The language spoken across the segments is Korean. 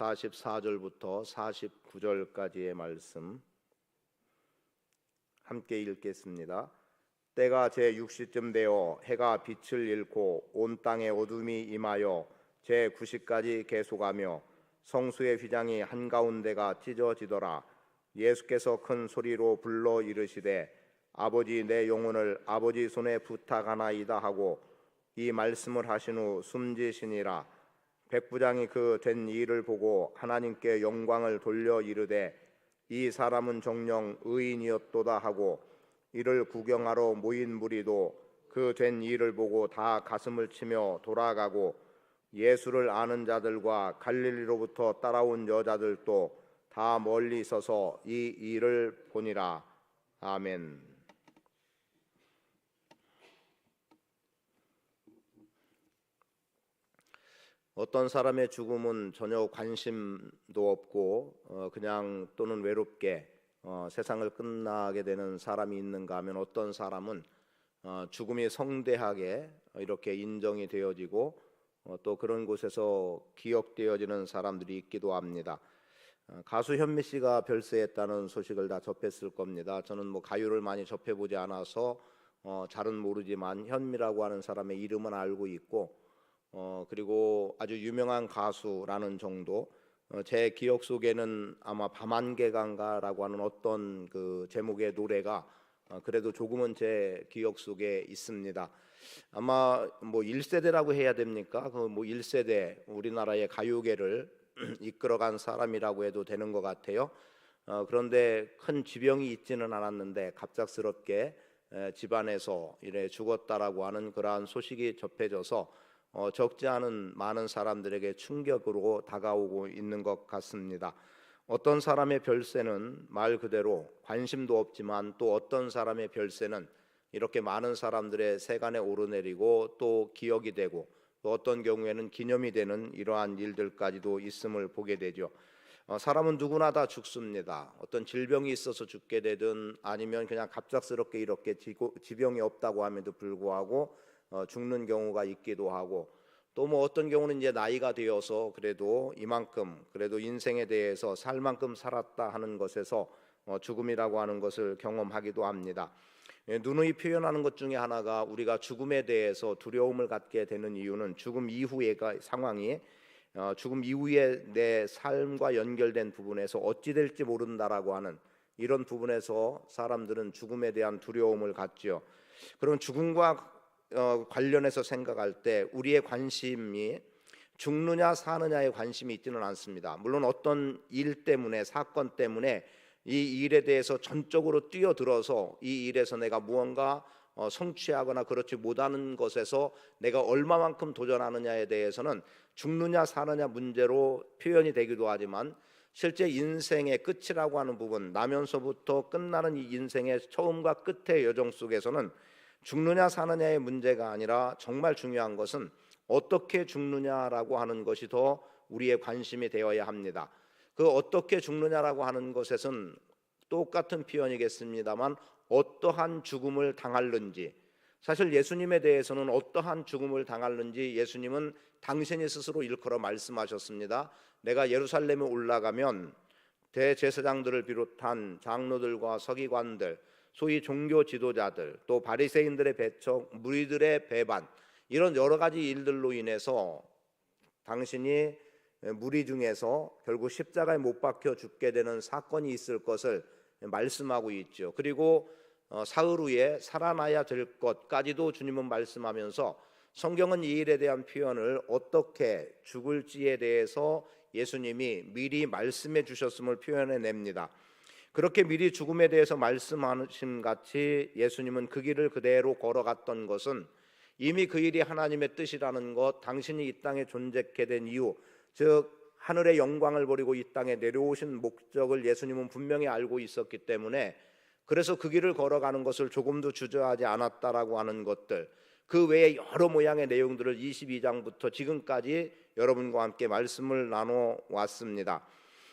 44절부터 49절까지의 말씀 함께 읽겠습니다. 때가 제6시쯤 되어 해가 빛을 잃고 온 땅에 어둠이 임하여 제9시까지 계속하며 성수의 휘장이 한가운데가 찢어지더라. 예수께서 큰 소리로 불러 이르시되 아버지, 내 영혼을 아버지 손에 부탁하나이다 하고 이 말씀을 하신 후 숨지시니라. 백부장이 그 된 일을 보고 하나님께 영광을 돌려 이르되 이 사람은 정녕 의인이었도다 하고 이를 구경하러 모인 무리도 그 된 일을 보고 다 가슴을 치며 돌아가고 예수를 아는 자들과 갈릴리로부터 따라온 여자들도 다 멀리 서서 이 일을 보니라. 아멘. 어떤 사람의 죽음은 전혀 관심도 없고 그냥 또는 외롭게 세상을 끝나게 되는 사람이 있는가 하면 어떤 사람은 죽음이 성대하게 이렇게 인정이 되어지고 또 그런 곳에서 기억되어지는 사람들이 있기도 합니다. 가수 현미 씨가 별세했다는 소식을 다 접했을 겁니다. 저는 뭐 가요를 많이 접해보지 않아서 잘은 모르지만 현미라고 하는 사람의 이름은 알고 있고 그리고 아주 유명한 가수라는 정도, 제 기억 속에는 아마 밤안개가인가라고 하는 어떤 그 제목의 노래가 그래도 조금은 제 기억 속에 있습니다. 아마 뭐 1세대라고 해야 됩니까? 그 뭐 1세대 우리나라의 가요계를 이끌어간 사람이라고 해도 되는 것 같아요. 그런데 큰 지병이 있지는 않았는데 갑작스럽게 집안에서 이래 죽었다라고 하는 그러한 소식이 접해져서 적지 않은 많은 사람들에게 충격으로 다가오고 있는 것 같습니다. 어떤 사람의 별세는 말 그대로 관심도 없지만 또 어떤 사람의 별세는 이렇게 많은 사람들의 세간에 오르내리고 또 기억이 되고 또 어떤 경우에는 기념이 되는 이러한 일들까지도 있음을 보게 되죠. 사람은 누구나 다 죽습니다. 어떤 질병이 있어서 죽게 되든 아니면 그냥 갑작스럽게 이렇게 지병이 없다고 함에도 불구하고 죽는 경우가 있기도 하고 또 뭐 어떤 경우는 이제 나이가 되어서 그래도 이만큼 그래도 인생에 대해서 살 만큼 살았다 하는 것에서 죽음이라고 하는 것을 경험하기도 합니다. 누누이 표현하는 것 중에 하나가 우리가 죽음에 대해서 두려움을 갖게 되는 이유는 죽음 이후의 상황이 죽음 이후에 내 삶과 연결된 부분에서 어찌 될지 모른다라고 하는 이런 부분에서 사람들은 죽음에 대한 두려움을 갖지요. 그럼 죽음과 관련해서 생각할 때 우리의 관심이 죽느냐 사느냐에 관심이 있지는 않습니다. 물론 어떤 일 때문에 사건 때문에 이 일에 대해서 전적으로 뛰어들어서 이 일에서 내가 무언가 성취하거나 그렇지 못하는 것에서 내가 얼마만큼 도전하느냐에 대해서는 죽느냐 사느냐 문제로 표현이 되기도 하지만 실제 인생의 끝이라고 하는 부분, 나면서부터 끝나는 이 인생의 처음과 끝의 여정 속에서는 죽느냐 사느냐의 문제가 아니라 정말 중요한 것은 어떻게 죽느냐라고 하는 것이 더 우리의 관심이 되어야 합니다. 그 어떻게 죽느냐라고 하는 것에서는 똑같은 표현이겠습니다만 어떠한 죽음을 당할는지, 사실 예수님에 대해서는 어떠한 죽음을 당할는지 예수님은 당신이 스스로 일컬어 말씀하셨습니다. 내가 예루살렘에 올라가면 대제사장들을 비롯한 장로들과 서기관들, 소위 종교 지도자들, 또 바리새인들의 배척, 무리들의 배반, 이런 여러 가지 일들로 인해서 당신이 무리 중에서 결국 십자가에 못 박혀 죽게 되는 사건이 있을 것을 말씀하고 있죠. 그리고 사흘 후에 살아나야 될 것까지도 주님은 말씀하면서 성경은 이 일에 대한 표현을 어떻게 죽을지에 대해서 예수님이 미리 말씀해 주셨음을 표현해냅니다. 그렇게 미리 죽음에 대해서 말씀하신 같이 예수님은 그 길을 그대로 걸어갔던 것은 이미 그 일이 하나님의 뜻이라는 것, 당신이 이 땅에 존재하게 된 이유, 즉 하늘의 영광을 버리고 이 땅에 내려오신 목적을 예수님은 분명히 알고 있었기 때문에 그래서 그 길을 걸어가는 것을 조금도 주저하지 않았다라고 하는 것들, 그 외에 여러 모양의 내용들을 22장부터 지금까지 여러분과 함께 말씀을 나눠 왔습니다.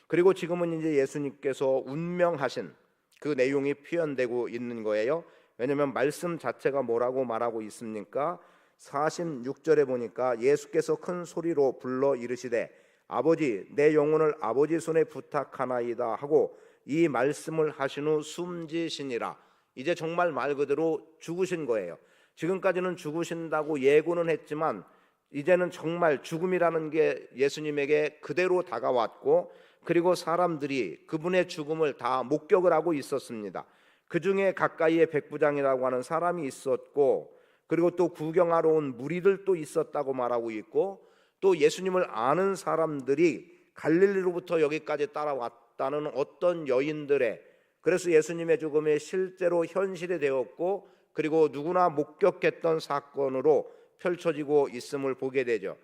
그리고 지금은 이제 예수님께서 운명하신 그 내용이 표현되고 있는 거예요. 왜냐하면 말씀 자체가 뭐라고 말하고 있습니까? 46절에 보니까 예수께서 큰 소리로 불러 이르시되 아버지 내 영혼을 아버지 손에 부탁하나이다 하고 이 말씀을 하신 후 숨지시니라. 이제 정말 말 그대로 죽으신 거예요. 지금까지는 죽으신다고 예고는 했지만 이제는 정말 죽음이라는 게 예수님에게 그대로 다가왔고, 그리고 사람들이 그분의 죽음을 다 목격을 하고 있었습니다. 그 중에 가까이에 백부장이라고 하는 사람이 있었고, 그리고 또 구경하러 온 무리들도 있었다고 말하고 있고, 또 예수님을 아는 사람들이 갈릴리로부터 여기까지 따라왔다는 어떤 여인들의, 그래서 예수님의 죽음이 실제로 현실이 되었고, 그리고 누구나 목격했던 사건으로 펼쳐지고 있음을 보게 되죠.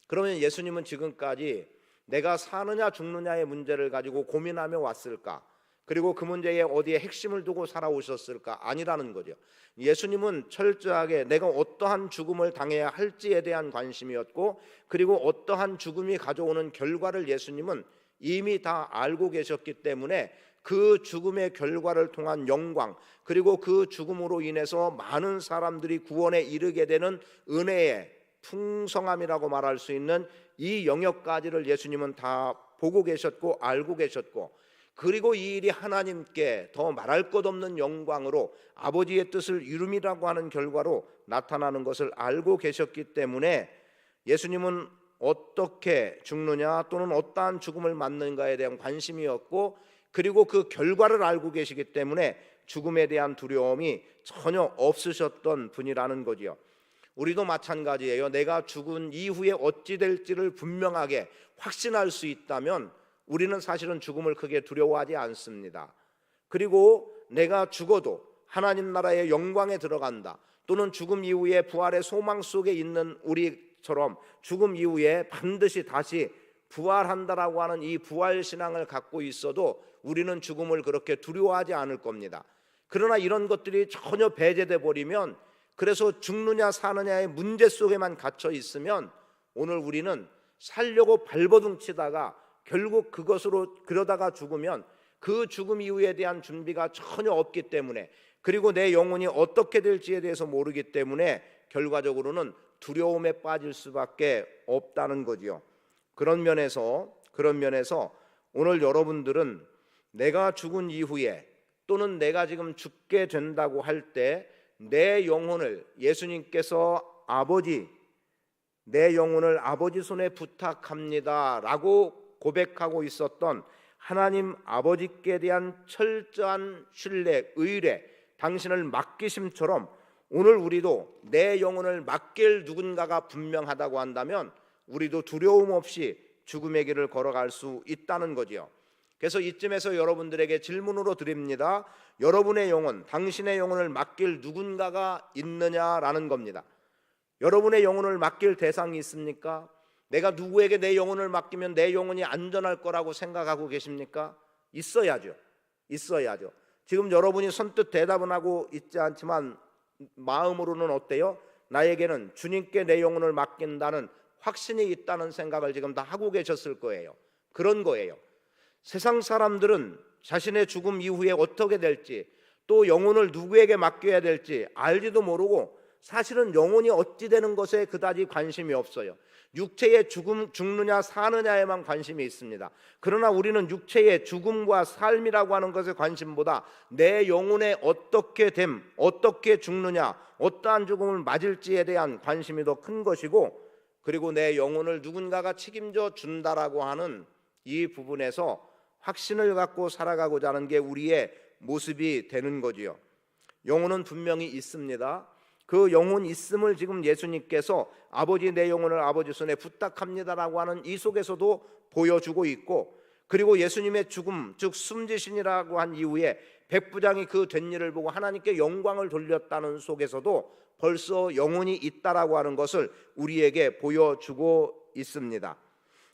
그러면 예수님은 지금까지 내가 사느냐 죽느냐의 문제를 가지고 고민하며 왔을까? 그리고 그 문제에 어디에 핵심을 두고 살아오셨을까? 아니라는 거죠. 예수님은 철저하게 내가 어떠한 죽음을 당해야 할지에 대한 관심이었고, 그리고 어떠한 죽음이 가져오는 결과를 예수님은 이미 다 알고 계셨기 때문에 그 죽음의 결과를 통한 영광, 그리고 그 죽음으로 인해서 많은 사람들이 구원에 이르게 되는 은혜의 풍성함이라고 말할 수 있는 이 영역까지를 예수님은 다 보고 계셨고 알고 계셨고, 그리고 이 일이 하나님께 더 말할 것 없는 영광으로 아버지의 뜻을 이룸이라고 하는 결과로 나타나는 것을 알고 계셨기 때문에 예수님은 어떻게 죽느냐 또는 어떠한 죽음을 맞는가에 대한 관심이었고, 그리고 그 결과를 알고 계시기 때문에 죽음에 대한 두려움이 전혀 없으셨던 분이라는 거지요. 우리도 마찬가지예요. 내가 죽은 이후에 어찌 될지를 분명하게 확신할 수 있다면 우리는 사실은 죽음을 크게 두려워하지 않습니다. 그리고 내가 죽어도 하나님 나라의 영광에 들어간다, 또는 죽음 이후에 부활의 소망 속에 있는 우리처럼 죽음 이후에 반드시 다시 부활한다라고 하는 이 부활신앙을 갖고 있어도 우리는 죽음을 그렇게 두려워하지 않을 겁니다. 그러나 이런 것들이 전혀 배제돼 버리면, 그래서 죽느냐 사느냐의 문제 속에만 갇혀 있으면 오늘 우리는 살려고 발버둥 치다가 결국 그것으로 그러다가 죽으면 그 죽음 이후에 대한 준비가 전혀 없기 때문에, 그리고 내 영혼이 어떻게 될지에 대해서 모르기 때문에 결과적으로는 두려움에 빠질 수밖에 없다는 거지요. 그런 면에서 오늘 여러분들은 내가 죽은 이후에 또는 내가 지금 죽게 된다고 할 때 내 영혼을 예수님께서 아버지, 내 영혼을 아버지 손에 부탁합니다 라고 고백하고 있었던 하나님 아버지께 대한 철저한 신뢰, 의뢰, 당신을 맡기심처럼 오늘 우리도 내 영혼을 맡길 누군가가 분명하다고 한다면 우리도 두려움 없이 죽음의 길을 걸어갈 수 있다는 거지요. 그래서 이쯤에서 여러분들에게 질문으로 드립니다. 여러분의 영혼, 당신의 영혼을 맡길 누군가가 있느냐라는 겁니다. 여러분의 영혼을 맡길 대상이 있습니까? 내가 누구에게 내 영혼을 맡기면 내 영혼이 안전할 거라고 생각하고 계십니까? 있어야죠. 지금 여러분이 선뜻 대답은 하고 있지 않지만 마음으로는 어때요? 나에게는 주님께 내 영혼을 맡긴다는 확신이 있다는 생각을 지금 다 하고 계셨을 거예요. 그런 거예요. 세상 사람들은 자신의 죽음 이후에 어떻게 될지, 또 영혼을 누구에게 맡겨야 될지 알지도 모르고 사실은 영혼이 어찌 되는 것에 그다지 관심이 없어요. 육체의 죽느냐 사느냐에만 관심이 있습니다. 그러나 우리는 육체의 죽음과 삶이라고 하는 것에 관심보다 내 영혼의 어떻게 됨, 어떻게 죽느냐, 어떠한 죽음을 맞을지에 대한 관심이 더 큰 것이고, 그리고 내 영혼을 누군가가 책임져 준다라고 하는 이 부분에서 확신을 갖고 살아가고자 하는 게 우리의 모습이 되는 거지요. 영혼은 분명히 있습니다. 그 영혼 있음을 지금 예수님께서 아버지 내 영혼을 아버지 손에 부탁합니다라고 하는 이 속에서도 보여주고 있고, 그리고 예수님의 죽음, 즉 숨지신이라고 한 이후에 백부장이 그 된 일을 보고 하나님께 영광을 돌렸다는 속에서도 벌써 영혼이 있다라고 하는 것을 우리에게 보여주고 있습니다.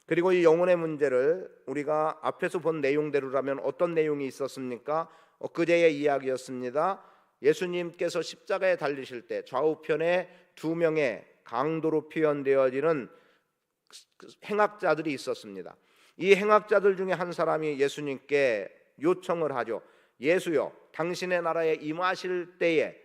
그리고 이 영혼의 문제를 우리가 앞에서 본 내용대로라면 어떤 내용이 있었습니까? 엊그제의 이야기였습니다. 예수님께서 십자가에 달리실 때 좌우편에 두 명의 강도로 표현되어지는 행악자들이 있었습니다. 이 행악자들 중에 한 사람이 예수님께 요청을 하죠. 예수여, 당신의 나라에 임하실 때에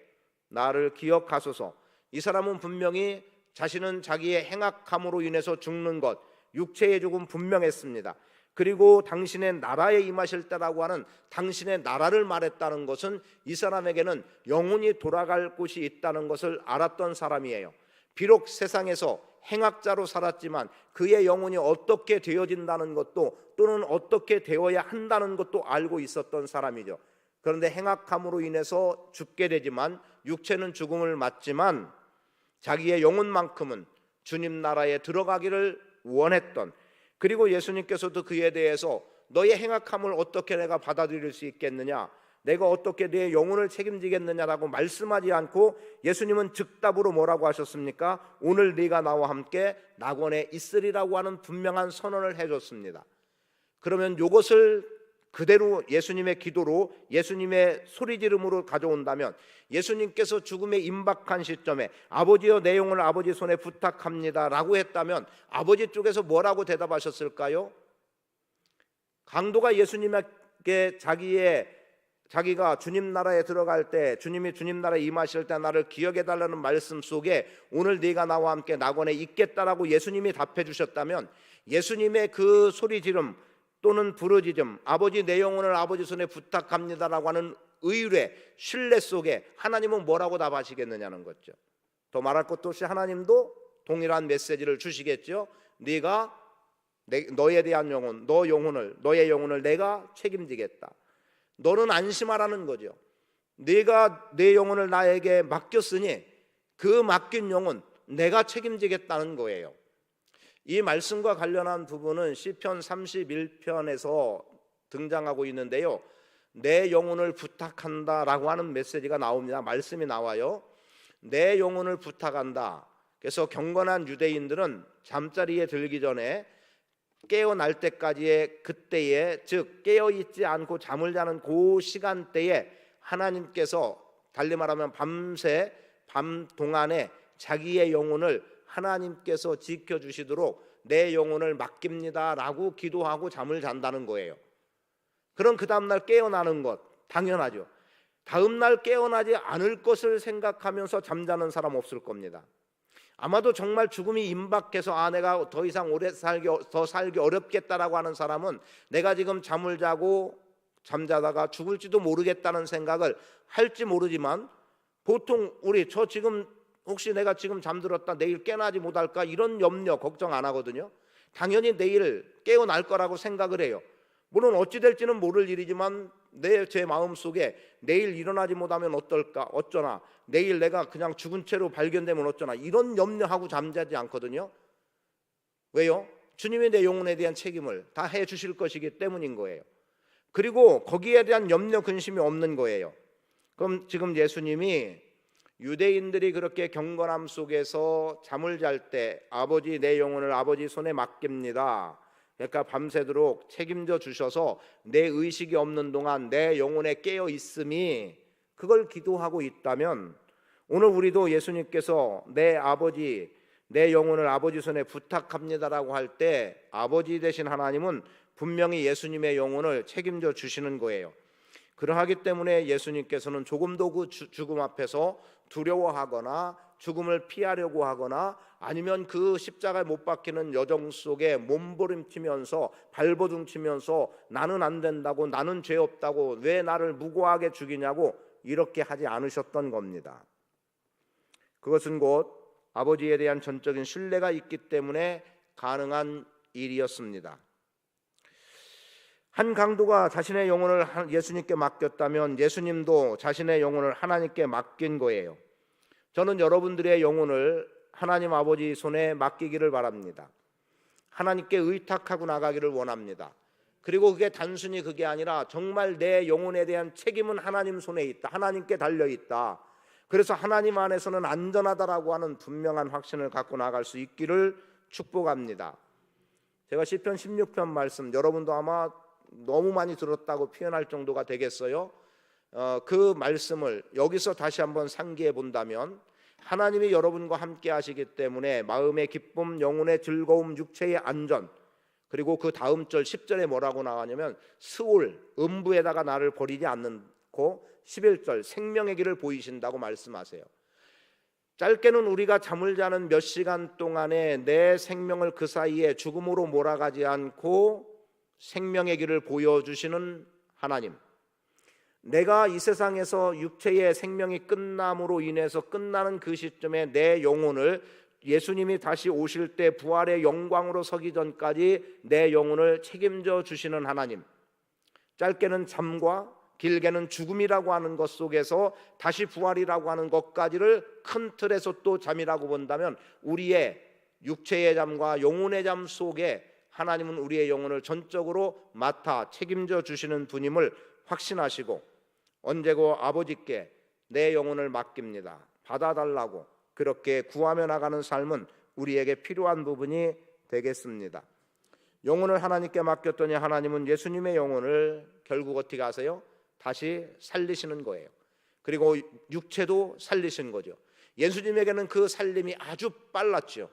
나를 기억하소서. 이 사람은 분명히 자신은 자기의 행악함으로 인해서 죽는 것, 육체의 죽음 분명했습니다. 그리고 당신의 나라에 임하실 때라고 하는 당신의 나라를 말했다는 것은 이 사람에게는 영혼이 돌아갈 곳이 있다는 것을 알았던 사람이에요. 비록 세상에서 행악자로 살았지만 그의 영혼이 어떻게 되어진다는 것도, 또는 어떻게 되어야 한다는 것도 알고 있었던 사람이죠. 그런데 행악함으로 인해서 죽게 되지만, 육체는 죽음을 맞지만 자기의 영혼만큼은 주님 나라에 들어가기를 원했던, 그리고 예수님께서도 그에 대해서 너의 행악함을 어떻게 내가 받아들일 수 있겠느냐, 내가 어떻게 내 영혼을 책임지겠느냐라고 말씀하지 않고 예수님은 즉답으로 뭐라고 하셨습니까? 오늘 네가 나와 함께 낙원에 있으리라고 하는 분명한 선언을 해줬습니다. 그러면 이것을 그대로 예수님의 기도로, 예수님의 소리지름으로 가져온다면, 예수님께서 죽음에 임박한 시점에 아버지여 내 영혼을 아버지 손에 부탁합니다 라고 했다면 아버지 쪽에서 뭐라고 대답하셨을까요? 강도가 예수님에게 자기가 주님 나라에 들어갈 때, 주님이 주님 나라에 임하실 때 나를 기억해 달라는 말씀 속에 오늘 네가 나와 함께 낙원에 있겠다라고 예수님이 답해 주셨다면, 예수님의 그 소리지름 또는 부르짖음, 아버지 내 영혼을 아버지 손에 부탁합니다라고 하는 의뢰, 신뢰 속에 하나님은 뭐라고 답하시겠느냐는 거죠. 더 말할 것도 없이 하나님도 동일한 메시지를 주시겠죠. 네가 너에 대한 영혼, 너의 영혼을 내가 책임지겠다. 너는 안심하라는 거죠. 네가 내 영혼을 나에게 맡겼으니 그 맡긴 영혼 내가 책임지겠다는 거예요. 이 말씀과 관련한 부분은 시편 31편에서 등장하고 있는데요, 내 영혼을 부탁한다라고 하는 메시지가 나옵니다. 말씀이 나와요. 내 영혼을 부탁한다. 그래서 경건한 유대인들은 잠자리에 들기 전에 깨어날 때까지의 그때에, 즉 깨어있지 않고 잠을 자는 그 시간대에 하나님께서 달리 말하면 밤 동안에 자기의 영혼을 하나님께서 지켜주시도록 내 영혼을 맡깁니다 라고 기도하고 잠을 잔다는 거예요. 그럼 그 다음날 깨어나는 것 당연하죠. 다음날 깨어나지 않을 것을 생각하면서 잠자는 사람 없을 겁니다. 아마도 정말 죽음이 임박해서 내가 더 이상 더 살기 어렵겠다라고 하는 사람은 내가 지금 잠을 자고 잠자다가 죽을지도 모르겠다는 생각을 할지 모르지만, 보통 저 지금 혹시 내가 지금 잠들었다 내일 깨어나지 못할까 이런 염려 걱정 안 하거든요. 당연히 내일 깨어날 거라고 생각을 해요. 물론 어찌 될지는 모를 일이지만 제 마음속에 내일 일어나지 못하면 어떨까, 어쩌나, 내일 내가 그냥 죽은 채로 발견되면 어쩌나, 이런 염려하고 잠자지 않거든요. 왜요? 주님이 내 영혼에 대한 책임을 다 해주실 것이기 때문인 거예요. 그리고 거기에 대한 염려 근심이 없는 거예요. 그럼 지금 예수님이 유대인들이 그렇게 경건함 속에서 잠을 잘 때 아버지 내 영혼을 아버지 손에 맡깁니다, 그러니까 밤새도록 책임져 주셔서 내 의식이 없는 동안 내 영혼에 깨어 있음이, 그걸 기도하고 있다면 오늘 우리도 예수님께서 내 아버지 내 영혼을 아버지 손에 부탁합니다라고 할 때 아버지 되신 하나님은 분명히 예수님의 영혼을 책임져 주시는 거예요. 그러하기 때문에 예수님께서는 조금도 그 죽음 앞에서 두려워하거나 죽음을 피하려고 하거나 아니면 그 십자가에 못 박히는 여정 속에 몸부림치면서 발버둥치면서 나는 안 된다고, 나는 죄 없다고, 왜 나를 무고하게 죽이냐고 이렇게 하지 않으셨던 겁니다. 그것은 곧 아버지에 대한 전적인 신뢰가 있기 때문에 가능한 일이었습니다. 한 강도가 자신의 영혼을 예수님께 맡겼다면 예수님도 자신의 영혼을 하나님께 맡긴 거예요. 저는 여러분들의 영혼을 하나님 아버지 손에 맡기기를 바랍니다. 하나님께 의탁하고 나가기를 원합니다. 그리고 그게 단순히 그게 아니라 정말 내 영혼에 대한 책임은 하나님 손에 있다, 하나님께 달려있다. 그래서 하나님 안에서는 안전하다라고 하는 분명한 확신을 갖고 나갈 수 있기를 축복합니다. 제가 시편 16편 말씀, 여러분도 아마 너무 많이 들었다고 표현할 정도가 되겠어요. 그 말씀을 여기서 다시 한번 상기해 본다면, 하나님이 여러분과 함께 하시기 때문에 마음의 기쁨, 영혼의 즐거움, 육체의 안전, 그리고 그 다음 절 10절에 뭐라고 나가냐면 스올, 음부에다가 나를 버리지 않고 11절 생명의 길을 보이신다고 말씀하세요. 짧게는 우리가 잠을 자는 몇 시간 동안에 내 생명을 그 사이에 죽음으로 몰아가지 않고 생명의 길을 보여주시는 하나님, 내가 이 세상에서 육체의 생명이 끝남으로 인해서 끝나는 그 시점에 내 영혼을 예수님이 다시 오실 때 부활의 영광으로 서기 전까지 내 영혼을 책임져 주시는 하나님, 짧게는 잠과 길게는 죽음이라고 하는 것 속에서 다시 부활이라고 하는 것까지를 큰 틀에서 또 잠이라고 본다면 우리의 육체의 잠과 영혼의 잠 속에 하나님은 우리의 영혼을 전적으로 맡아 책임져 주시는 분임을 확신하시고 언제고 아버지께 내 영혼을 맡깁니다, 받아달라고 그렇게 구하며 나가는 삶은 우리에게 필요한 부분이 되겠습니다. 영혼을 하나님께 맡겼더니 하나님은 예수님의 영혼을 결국 어떻게 하세요? 다시 살리시는 거예요. 그리고 육체도 살리신 거죠. 예수님에게는 그 살림이 아주 빨랐죠.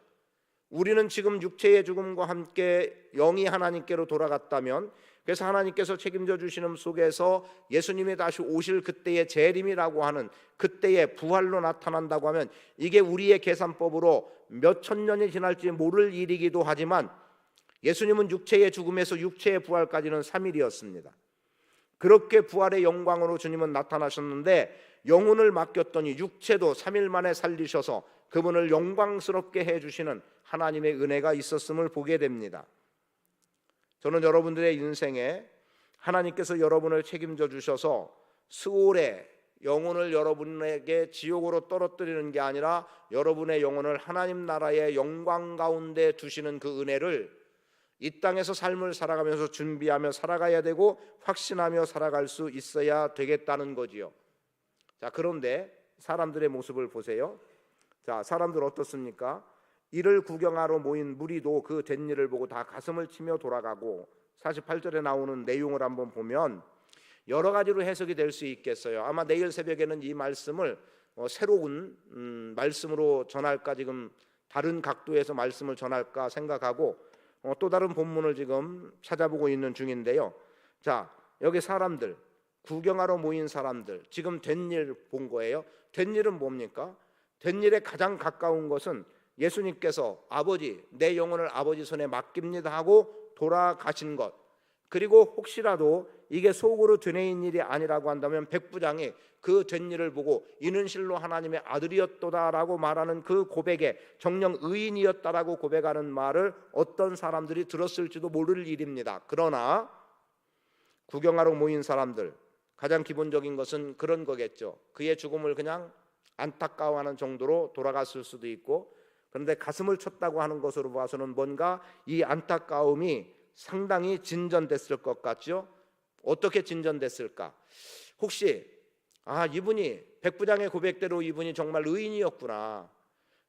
우리는 지금 육체의 죽음과 함께 영이 하나님께로 돌아갔다면, 그래서 하나님께서 책임져 주시는 속에서 예수님이 다시 오실 그때의 재림이라고 하는 그때의 부활로 나타난다고 하면 이게 우리의 계산법으로 몇 천 년이 지날지 모를 일이기도 하지만 예수님은 육체의 죽음에서 육체의 부활까지는 3일이었습니다. 그렇게 부활의 영광으로 주님은 나타나셨는데 영혼을 맡겼더니 육체도 3일 만에 살리셔서 그분을 영광스럽게 해주시는 하나님의 은혜가 있었음을 보게 됩니다. 저는 여러분들의 인생에 하나님께서 여러분을 책임져 주셔서 스올에 영혼을 여러분에게 지옥으로 떨어뜨리는 게 아니라 여러분의 영혼을 하나님 나라의 영광 가운데 두시는 그 은혜를 이 땅에서 삶을 살아가면서 준비하며 살아가야 되고 확신하며 살아갈 수 있어야 되겠다는 거지요. 자, 그런데 사람들의 모습을 보세요. 자, 사람들 어떻습니까? 이를 구경하러 모인 무리도 그 된 일을 보고 다 가슴을 치며 돌아가고, 48절에 나오는 내용을 한번 보면 여러 가지로 해석이 될 수 있겠어요. 아마 내일 새벽에는 이 말씀을 새로운 말씀으로 전할까, 지금 다른 각도에서 말씀을 전할까 생각하고 또 다른 본문을 지금 찾아보고 있는 중인데요. 자, 여기 사람들, 구경하러 모인 사람들, 지금 된 일 본 거예요. 된 일은 뭡니까? 된 일에 가장 가까운 것은 예수님께서 아버지, 내 영혼을 아버지 손에 맡깁니다 하고 돌아가신 것, 그리고 혹시라도 이게 속으로 되뇌인 일이 아니라고 한다면 백부장이 그 된 일을 보고 이는 실로 하나님의 아들이었도다라고 말하는 그 고백에 정녕 의인이었다라고 고백하는 말을 어떤 사람들이 들었을지도 모를 일입니다. 그러나 구경하러 모인 사람들, 가장 기본적인 것은 그런 거겠죠. 그의 죽음을 그냥 안타까워하는 정도로 돌아갔을 수도 있고, 그런데 가슴을 쳤다고 하는 것으로 봐서는 뭔가 이 안타까움이 상당히 진전됐을 것 같죠. 어떻게 진전됐을까? 혹시 이분이 백부장의 고백대로 이분이 정말 의인이었구나.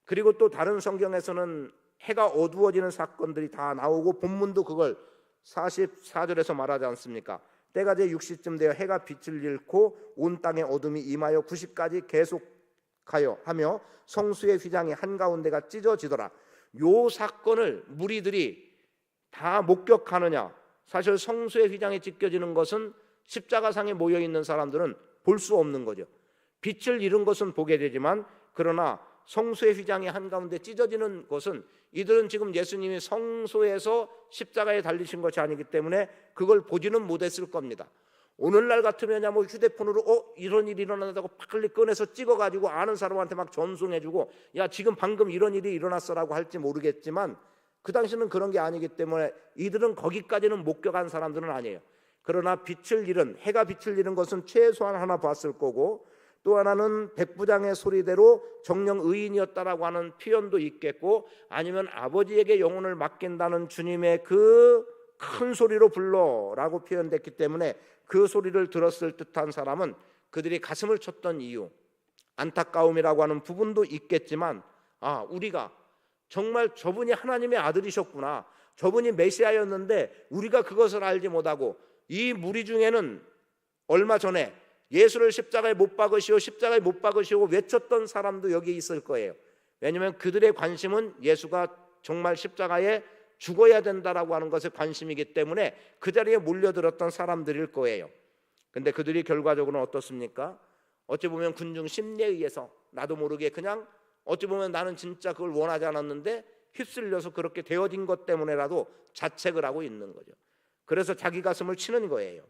그리고 또 다른 성경에서는 해가 어두워지는 사건들이 다 나오고 본문도 그걸 44절에서 말하지 않습니까? 때가 제 6시쯤 되어 해가 빛을 잃고 온 땅에 어둠이 임하여 90까지 계속하여 하며 성수의 휘장이 한가운데가 찢어지더라. 요 사건을 무리들이 다 목격하느냐? 사실 성수의 휘장이 찢겨지는 것은 십자가상에 모여있는 사람들은 볼 수 없는 거죠. 빛을 잃은 것은 보게 되지만, 그러나 성수의 휘장이 한가운데 찢어지는 것은 이들은 지금 예수님이 성소에서 십자가에 달리신 것이 아니기 때문에 그걸 보지는 못했을 겁니다. 오늘날 같으면 뭐 휴대폰으로 이런 일이 일어난다고 빨리 꺼내서 찍어가지고 아는 사람한테 막 전송해주고 야 지금 방금 이런 일이 일어났어라고 할지 모르겠지만, 그 당시는 그런 게 아니기 때문에 이들은 거기까지는 목격한 사람들은 아니에요. 그러나 빛을 잃은, 해가 빛을 잃은 것은 최소한 하나 봤을 거고, 또 하나는 백부장의 소리대로 정녕 의인이었다라고 하는 표현도 있겠고, 아니면 아버지에게 영혼을 맡긴다는 주님의 그 큰 소리로 불러라고 표현됐기 때문에 그 소리를 들었을 듯한 사람은 그들이 가슴을 쳤던 이유, 안타까움이라고 하는 부분도 있겠지만, 우리가 정말 저분이 하나님의 아들이셨구나, 저분이 메시아였는데 우리가 그것을 알지 못하고, 이 무리 중에는 얼마 전에 예수를 십자가에 못 박으시오, 십자가에 못 박으시오 외쳤던 사람도 여기 있을 거예요. 왜냐하면 그들의 관심은 예수가 정말 십자가에 죽어야 된다라고 하는 것에 관심이기 때문에 그 자리에 몰려들었던 사람들일 거예요. 근데 그들이 결과적으로는 어떻습니까? 어찌 보면 군중 심리에 의해서 나도 모르게 그냥 어찌 보면 나는 진짜 그걸 원하지 않았는데 휩쓸려서 그렇게 되어진 것 때문에라도 자책을 하고 있는 거죠. 그래서 자기 가슴을 치는 거예요.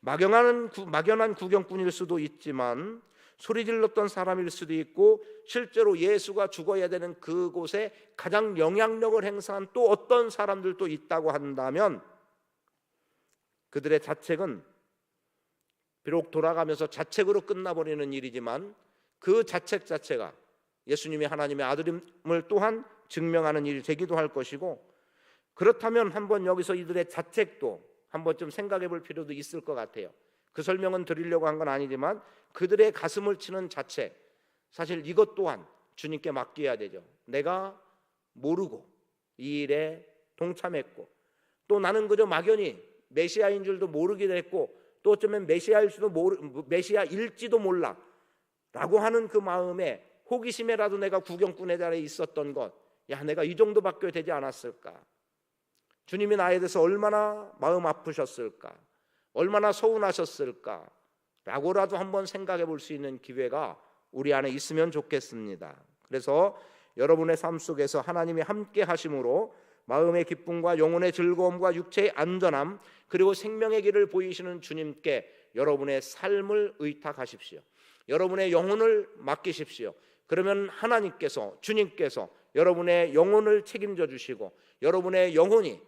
막연한 구경꾼일 수도 있지만 소리 질렀던 사람일 수도 있고 실제로 예수가 죽어야 되는 그곳에 가장 영향력을 행사한 또 어떤 사람들도 있다고 한다면 그들의 자책은 비록 돌아가면서 자책으로 끝나버리는 일이지만 그 자책 자체가 예수님이 하나님의 아들임을 또한 증명하는 일이 되기도 할 것이고, 그렇다면 한번 여기서 이들의 자책도 한번 좀 생각해 볼 필요도 있을 것 같아요. 그 설명은 드리려고 한 건 아니지만 그들의 가슴을 치는 자책, 사실 이것 또한 주님께 맡겨야 되죠. 내가 모르고 이 일에 동참했고 또 나는 그저 막연히 메시아인 줄도 모르게 됐고 또 어쩌면 메시아일지도 몰라 라고 하는 그 마음에 호기심에라도 내가 구경꾼의 자리에 있었던 것, 야 내가 이 정도밖에 되지 않았을까, 주님이 나에 대해서 얼마나 마음 아프셨을까, 얼마나 서운하셨을까 라고라도 한번 생각해 볼 수 있는 기회가 우리 안에 있으면 좋겠습니다. 그래서 여러분의 삶 속에서 하나님이 함께 하심으로 마음의 기쁨과 영혼의 즐거움과 육체의 안전함 그리고 생명의 길을 보이시는 주님께 여러분의 삶을 의탁하십시오. 여러분의 영혼을 맡기십시오. 그러면 하나님께서, 주님께서 여러분의 영혼을 책임져 주시고 여러분의 영혼이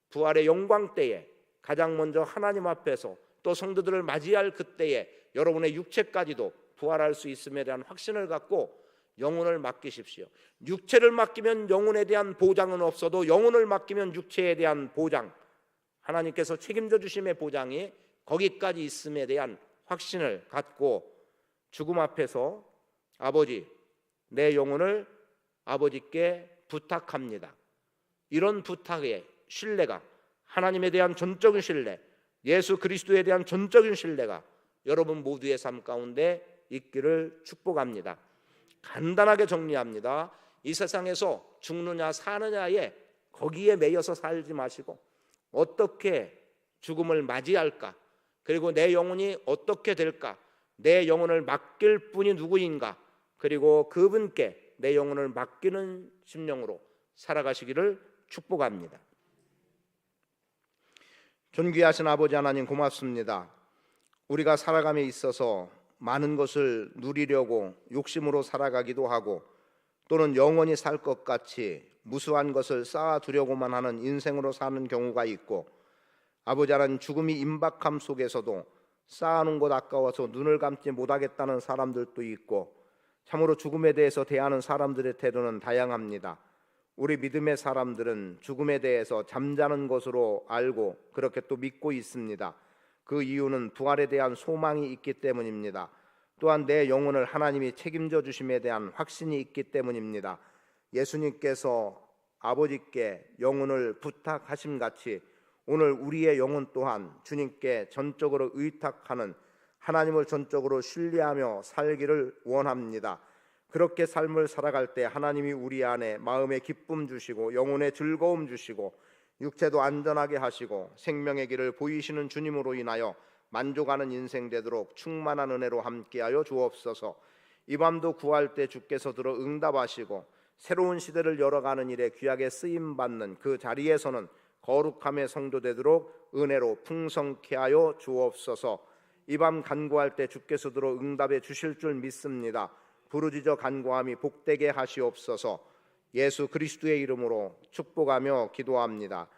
부활의 영광 때에 가장 먼저 하나님 앞에서 또 성도들을 맞이할 그때에 여러분의 육체까지도 부활할 수 있음에 대한 확신을 갖고 영혼을 맡기십시오. 육체를 맡기면 영혼에 대한 보장은 없어도 영혼을 맡기면 육체에 대한 보장, 하나님께서 책임져 주심의 보장이 거기까지 있음에 대한 확신을 갖고 죽음 앞에서 아버지, 내 영혼을 아버지께 부탁합니다. 이런 부탁의 신뢰가, 하나님에 대한 전적인 신뢰, 예수 그리스도에 대한 전적인 신뢰가 여러분 모두의 삶 가운데 있기를 축복합니다. 간단하게 정리합니다. 이 세상에서 죽느냐 사느냐에 거기에 매여서 살지 마시고 어떻게 죽음을 맞이할까, 그리고 내 영혼이 어떻게 될까, 내 영혼을 맡길 분이 누구인가, 그리고 그분께 내 영혼을 맡기는 심령으로 살아가시기를 축복합니다. 존귀하신 아버지 하나님 고맙습니다. 우리가 살아감에 있어서 많은 것을 누리려고 욕심으로 살아가기도 하고 또는 영원히 살 것 같이 무수한 것을 쌓아두려고만 하는 인생으로 사는 경우가 있고, 아버지 하나님 죽음이 임박함 속에서도 쌓아놓은 것 아까워서 눈을 감지 못하겠다는 사람들도 있고, 참으로 죽음에 대해서 대하는 사람들의 태도는 다양합니다. 우리 믿음의 사람들은 죽음에 대해서 잠자는 것으로 알고 그렇게 또 믿고 있습니다. 그 이유는 부활에 대한 소망이 있기 때문입니다. 또한 내 영혼을 하나님이 책임져 주심에 대한 확신이 있기 때문입니다. 예수님께서 아버지께 영혼을 부탁하심 같이 오늘 우리의 영혼 또한 주님께 전적으로 의탁하는, 하나님을 전적으로 신뢰하며 살기를 원합니다. 그렇게 삶을 살아갈 때 하나님이 우리 안에 마음의 기쁨 주시고 영혼의 즐거움 주시고 육체도 안전하게 하시고 생명의 길을 보이시는 주님으로 인하여 만족하는 인생 되도록 충만한 은혜로 함께하여 주옵소서. 이 밤도 구할 때 주께서 들어 응답하시고 새로운 시대를 열어가는 일에 귀하게 쓰임받는 그 자리에서는 거룩함의 성도 되도록 은혜로 풍성케 하여 주옵소서. 이 밤 간구할 때 주께서 들어 응답해 주실 줄 믿습니다. 부르짖어 간구함이 복되게 하시옵소서. 예수 그리스도의 이름으로 축복하며 기도합니다.